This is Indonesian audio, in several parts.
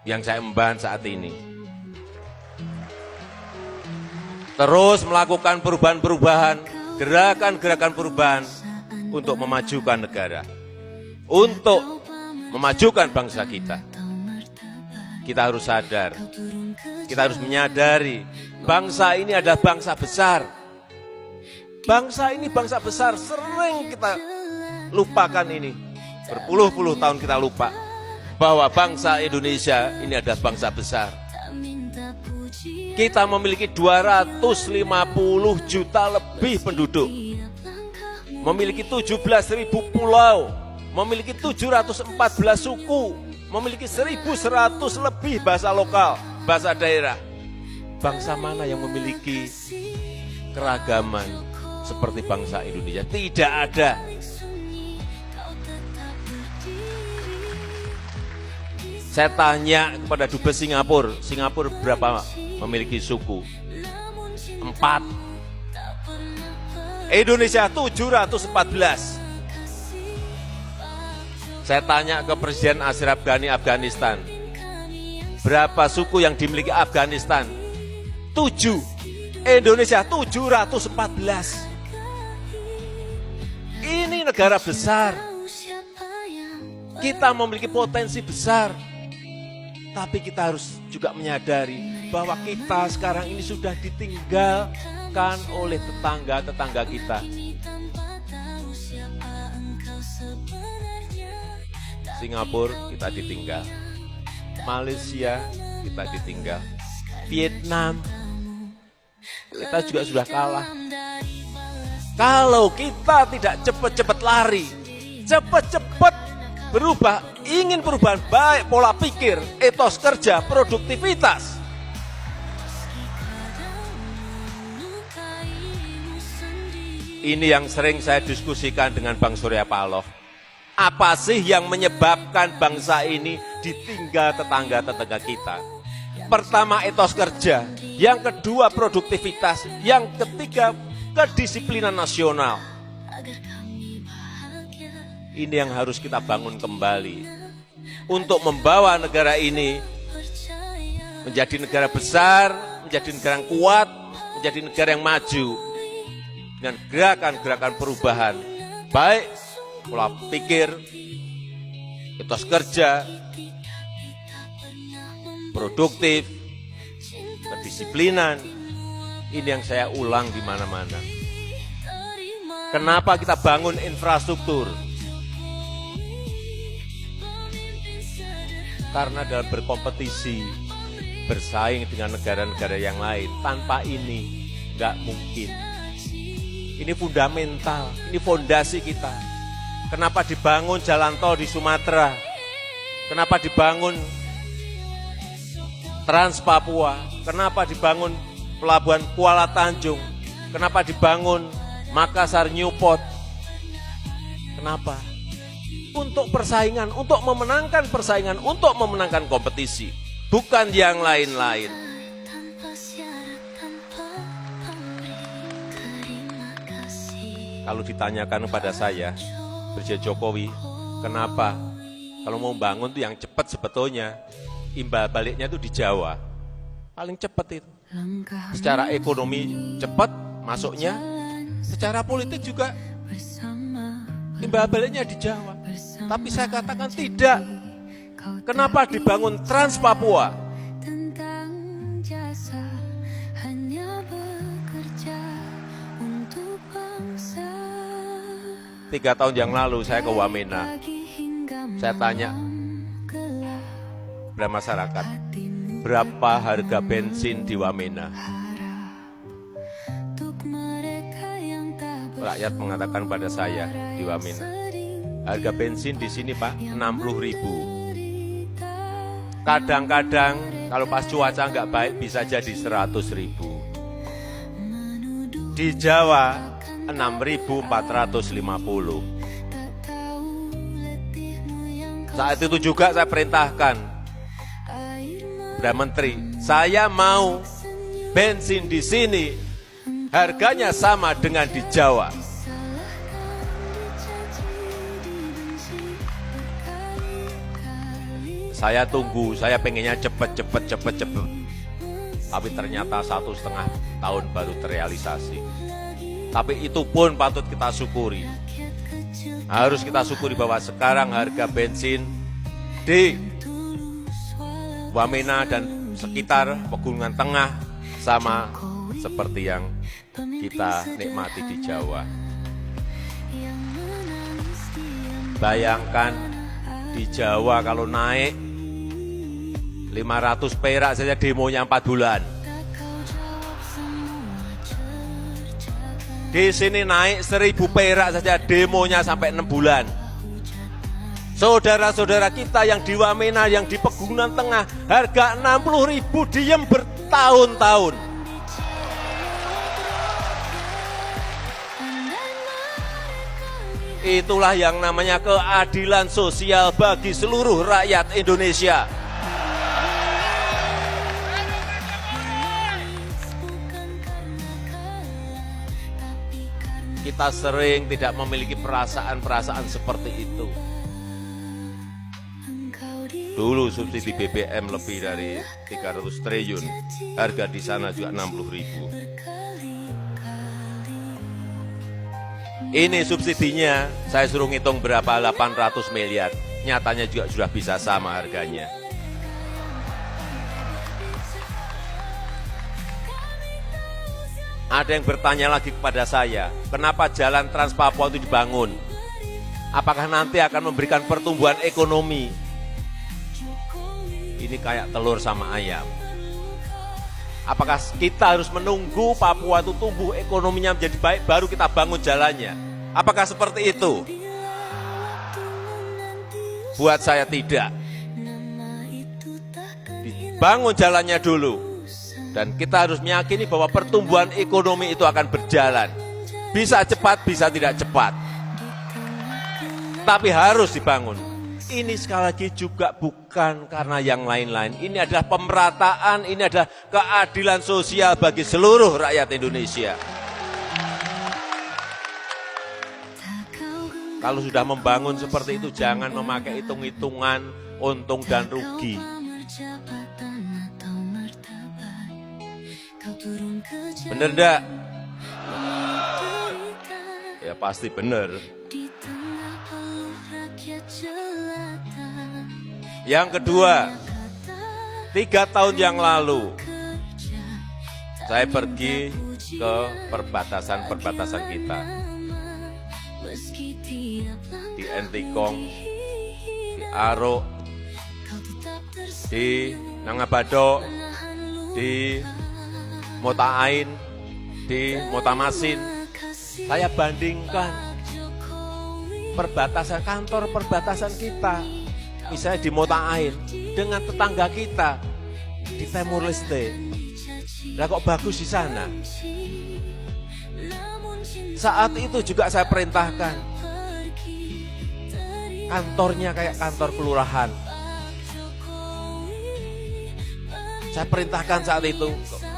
yang saya emban saat ini. Terus melakukan perubahan-perubahan, gerakan-gerakan perubahan untuk memajukan negara, untuk memajukan bangsa kita. Kita harus sadar, kita harus menyadari bangsa ini adalah bangsa besar. Bangsa ini bangsa besar, sering kita lupakan ini. Berpuluh-puluh tahun kita lupa bahwa bangsa Indonesia ini adalah bangsa besar. Kita memiliki 250 juta lebih penduduk, memiliki 17.000 pulau, memiliki 714 suku, memiliki 1.100 lebih bahasa lokal, bahasa daerah. Bangsa mana yang memiliki keragaman seperti bangsa Indonesia? Tidak ada. Saya tanya kepada Dubes Singapura, Singapura berapa memiliki suku? 4. Indonesia 714. Saya tanya ke Presiden Ashraf Ghani Afghanistan, berapa suku yang dimiliki Afghanistan? 7. Indonesia 714. Ini negara besar. Kita memiliki potensi besar. Tapi kita harus juga menyadari bahwa kita sekarang ini sudah ditinggalkan oleh tetangga-tetangga kita. Singapura kita ditinggal, Malaysia kita ditinggal, Vietnam kita juga sudah kalah. Kalau kita tidak cepat-cepat lari, cepat-cepat berubah, ingin perubahan baik pola pikir, etos kerja, produktivitas. Ini yang sering saya diskusikan dengan Bang Surya Paloh. Apa sih yang menyebabkan bangsa ini ditinggal tetangga-tetangga kita? Pertama, etos kerja. Yang kedua, produktivitas. Yang ketiga, kedisiplinan nasional. Ini yang harus kita bangun kembali untuk membawa negara ini menjadi negara besar, menjadi negara yang kuat, menjadi negara yang maju dengan gerakan-gerakan perubahan, baik pola pikir, etos kerja, produktif, kedisiplinan. Ini yang saya ulang di mana-mana. Kenapa kita bangun infrastruktur? Karena dalam berkompetisi, bersaing dengan negara-negara yang lain, tanpa ini nggak mungkin. Ini fundamental, ini fondasi kita. Kenapa dibangun jalan tol di Sumatera? Kenapa dibangun Trans Papua? Kenapa dibangun pelabuhan Kuala Tanjung? Kenapa dibangun Makassar Newport? Kenapa? Untuk persaingan, untuk memenangkan persaingan, untuk memenangkan kompetisi, bukan yang lain-lain. Kalau ditanyakan kepada saya, Presiden Jokowi, kenapa kalau mau bangun itu yang cepat sebetulnya, imbal baliknya itu di Jawa, paling cepat itu. Secara ekonomi cepat masuknya, secara politik juga imbal baliknya di Jawa. Tapi saya katakan tidak. Kenapa dibangun Trans Papua? Tiga tahun yang lalu saya ke Wamena. Saya tanya kepada masyarakat, berapa harga bensin di Wamena? Rakyat mengatakan pada saya di Wamena, harga bensin di sini Pak 60.000. Kadang-kadang kalau pas cuaca nggak baik bisa jadi 100.000. Di Jawa 6.450. Saat itu juga saya perintahkan kepada Menteri, saya mau bensin di sini harganya sama dengan di Jawa. Saya tunggu, saya pengennya cepet. Tapi ternyata 1,5 tahun baru terrealisasi. Tapi itu pun patut kita syukuri. Harus kita syukuri bahwa sekarang harga bensin di Wamena dan sekitar Pegunungan Tengah sama seperti yang kita nikmati di Jawa. Bayangkan di Jawa kalau naik 500 perak saja demonya 4 bulan. Di sini naik 1.000 perak saja demonya sampai 6 bulan. Saudara-saudara kita yang di Wamena, yang di Pegunungan Tengah, harga 60.000 diem bertahun-tahun. Itulah yang namanya keadilan sosial bagi seluruh rakyat Indonesia. Kita sering tidak memiliki perasaan-perasaan seperti itu. Dulu subsidi BBM lebih dari 300 triliun, harga di sana juga 60.000. Ini subsidinya, saya suruh ngitung berapa, 800 miliar. Nyatanya juga sudah bisa sama harganya. Ada yang bertanya lagi kepada saya, kenapa jalan Trans Papua itu dibangun? Apakah nanti akan memberikan pertumbuhan ekonomi? Ini kayak telur sama ayam. Apakah kita harus menunggu Papua itu tumbuh ekonominya menjadi baik, baru kita bangun jalannya? Apakah seperti itu? Buat saya tidak. Dibangun jalannya dulu. Dan kita harus meyakini bahwa pertumbuhan ekonomi itu akan berjalan. Bisa cepat, bisa tidak cepat. Tapi harus dibangun. Ini sekali lagi juga bukan karena yang lain-lain. Ini adalah pemerataan, ini adalah keadilan sosial bagi seluruh rakyat Indonesia. Kalau sudah membangun seperti itu, jangan memakai hitung-hitungan untung dan rugi. Bener enggak? Ya pasti bener. Yang kedua, 3 tahun yang lalu, saya pergi ke perbatasan-perbatasan kita. Di Entikong, di Aro, di Nangabado, di Mota Ain, di Mota Masin. Saya bandingkan perbatasan kantor perbatasan kita, misalnya di Mota Ain, dengan tetangga kita di Timur Leste. Lah kok bagus di sana? Saat itu juga saya perintahkan, kantornya kayak kantor kelurahan. Saya perintahkan saat itu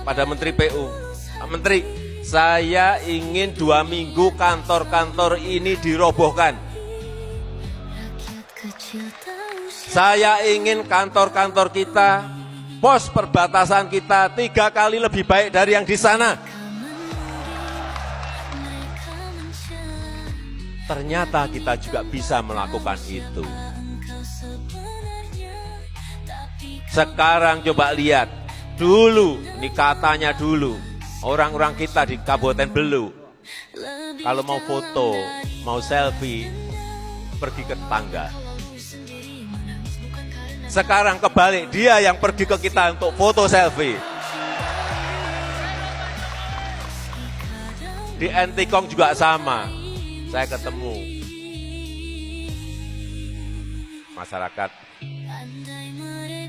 pada Menteri PU, Menteri, saya ingin 2 minggu kantor-kantor ini dirobohkan. Saya ingin kantor-kantor kita, pos perbatasan kita 3 kali lebih baik dari yang di sana. Ternyata kita juga bisa melakukan itu. Sekarang coba lihat, dulu, ini katanya dulu, orang-orang kita di Kabupaten Belu, kalau mau foto, mau selfie, pergi ke tetangga. Sekarang kebalik, dia yang pergi ke kita untuk foto selfie. Di Entikong juga sama, saya ketemu masyarakat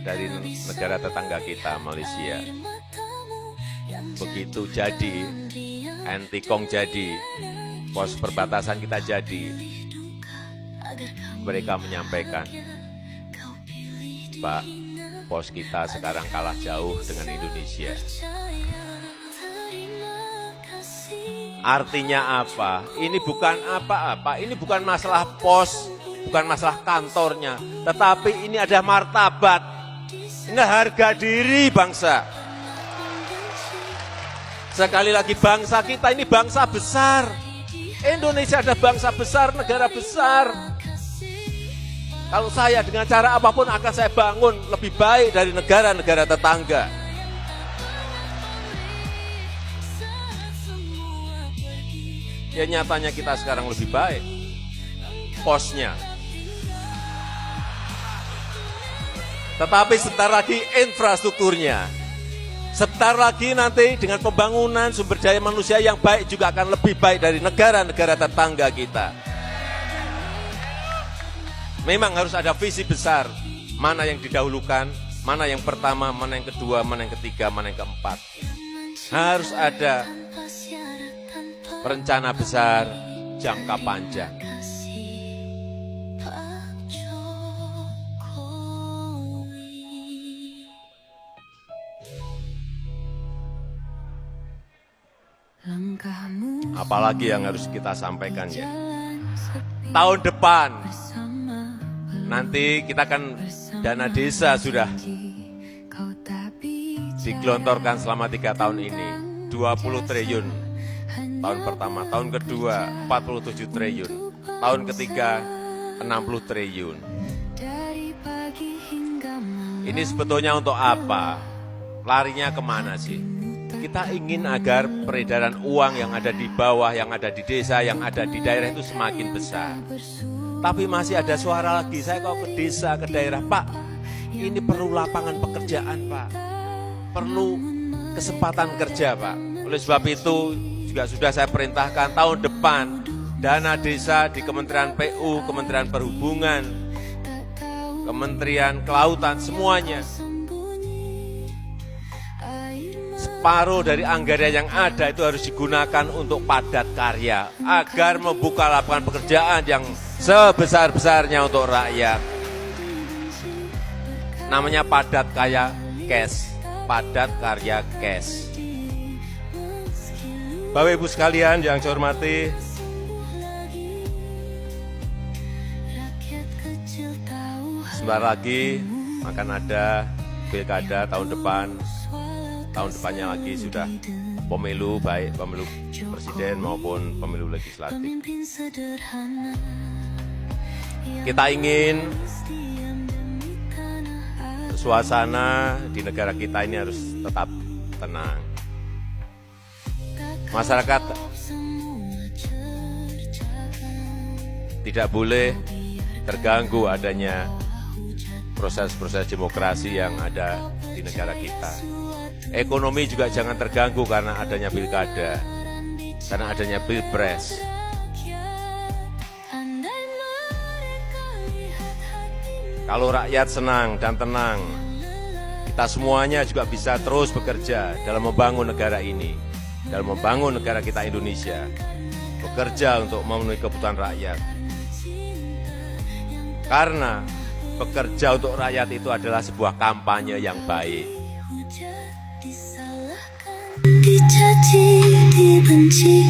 dari negara tetangga kita, Malaysia. Begitu jadi, Entikong jadi, pos perbatasan kita jadi, mereka menyampaikan, Pak, pos kita sekarang kalah jauh dengan Indonesia. Artinya apa? Ini bukan apa-apa, ini bukan masalah pos, bukan masalah kantornya, tetapi ini ada martabat, ini harga diri bangsa. Sekali lagi bangsa kita ini bangsa besar. Indonesia ada bangsa besar, negara besar. Kalau saya dengan cara apapun akan saya bangun lebih baik dari negara-negara tetangga. Ya nyatanya kita sekarang lebih baik posnya. Tetapi sebentar lagi infrastrukturnya, sebentar lagi nanti dengan pembangunan sumber daya manusia yang baik juga akan lebih baik dari negara-negara tetangga kita. Memang harus ada visi besar, mana yang didahulukan, mana yang pertama, mana yang kedua, mana yang ketiga, mana yang keempat. Harus ada rencana besar, jangka panjang. Apalagi yang harus kita sampaikan ya. Tahun depan, nanti kita kan dana desa sudah digelontorkan selama 3 tahun ini, 20 triliun. Tahun pertama, tahun kedua 47 triliun, tahun ketiga 60 triliun. Ini sebetulnya untuk apa? Larinya kemana sih? Kita ingin agar peredaran uang yang ada di bawah, yang ada di desa, yang ada di daerah itu semakin besar. Tapi masih ada suara lagi, saya kalau ke desa, ke daerah, Pak, ini perlu lapangan pekerjaan, Pak. Perlu kesempatan kerja, Pak. Oleh sebab itu, juga sudah saya perintahkan tahun depan, dana desa di Kementerian PU, Kementerian Perhubungan, Kementerian Kelautan, semuanya. Separuh dari anggaran yang ada itu harus digunakan untuk padat karya, agar membuka lapangan pekerjaan yang sebesar-besarnya untuk rakyat. Namanya padat karya cash, padat karya cash. Bapak Ibu sekalian yang saya hormati, sebentar lagi akan ada pilkada tahun depan. Tahun depannya lagi sudah pemilu, baik pemilu presiden maupun pemilu legislatif. Kita ingin suasana di negara kita ini harus tetap tenang. Masyarakat tidak boleh terganggu adanya proses-proses demokrasi yang ada di negara kita. Ekonomi juga jangan terganggu karena adanya pilkada, karena adanya pilpres. Kalau rakyat senang dan tenang, kita semuanya juga bisa terus bekerja dalam membangun negara ini, dalam membangun negara kita Indonesia, bekerja untuk memenuhi kebutuhan rakyat. Karena bekerja untuk rakyat itu adalah sebuah kampanye yang baik. Dicaci, dibenci,